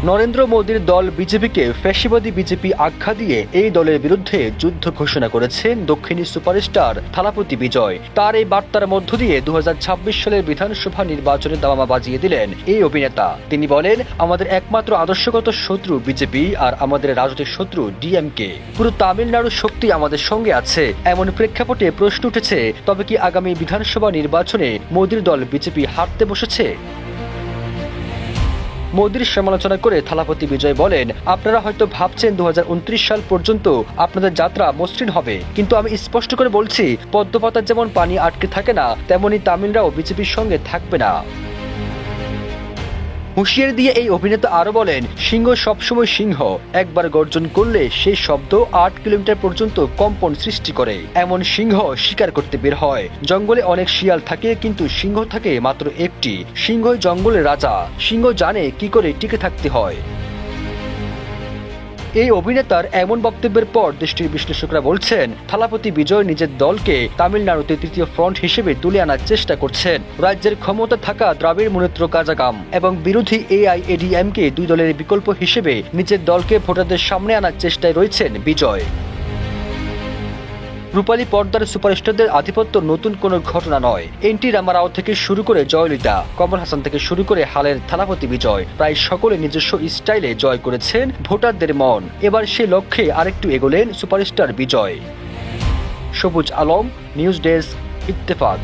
নরেন্দ্র মোদীর দল বিজেপিকে ফ্যাসিবাদী বিজেপি আখ্যা দিয়ে এই দলের বিরুদ্ধে যুদ্ধ ঘোষণা করেছেন দক্ষিণী সুপারস্টার থালাপতি বিজয়। তার এই বার্তার মধ্য দিয়ে 2026 সালের বিধানসভা নির্বাচনে দামামা বাজিয়ে দিলেন এই অভিনেতা। তিনি বলেন, আমাদের একমাত্র আদর্শগত শত্রু বিজেপি আর আমাদের রাজনৈতিক শত্রু ডিএমকে। পুরো তামিলনাড়ুর শক্তি আমাদের সঙ্গে আছে। এমন প্রেক্ষাপটে প্রশ্ন উঠেছে, তবে কি আগামী বিধানসভা নির্বাচনে মোদীর দল বিজেপি হারতে বসেছে? মোদীর সমালোচনা করে থালাপতি বিজয় বলেন, আপনারা হয়তো ভাবছেন 2029 সাল পর্যন্ত আপনাদের যাত্রা মসৃণ হবে, কিন্তু আমি স্পষ্ট করে বলছি, পদ্মপাতার যেমন পানি আটকে থাকে না, তেমনি তামিলরাও বিজেপির সঙ্গে থাকবে না। হুঁশিয়ারি দিয়ে এই অভিনেতা আরো বলেন, সিংহ সবসময় সিংহ, একবার গর্জন করলে সেই শব্দ 8 কিলোমিটার পর্যন্ত কম্পন সৃষ্টি করে। এমন সিংহ শিকার করতে বের হয়। জঙ্গলে অনেক শিয়াল থাকে, কিন্তু সিংহ থাকে মাত্র একটি। সিংহই জঙ্গলের রাজা। সিংহ জানে কি করে টিকে থাকতে হয়। এই অভিনেতার এমন বক্তব্যের পর দেশটির বিশ্লেষকরা বলছেন, থালাপতি বিজয় নিজের দলকে তামিলনাড়ুতে তৃতীয় ফ্রন্ট হিসেবে তুলে আনার চেষ্টা করছেন। রাজ্যের ক্ষমতা থাকা দ্রাবিড় মুনেত্র কাজাগাম এবং বিরোধী এআইএডিএমকে দুই দলের বিকল্প হিসেবে নিজের দলকে ভোটারদের সামনে আনার চেষ্টায় রয়েছেন বিজয়। রূপালী পর্দার সুপারস্টারদের আধিপত্য নতুন কোনো ঘটনা নয়। এনটি রামারাও থেকে শুরু করে জয়ললিতা, কমল হাসান থেকে শুরু করে হালের থালাপতি বিজয়, প্রায় সকলে নিজস্ব স্টাইলে জয় করেছেন ভোটারদের মন। এবার সে লক্ষ্যে আরেকটু এগোলেন সুপারস্টার বিজয়। সবুজ আলম, নিউজ ডেস্ক, ইত্তেফাক।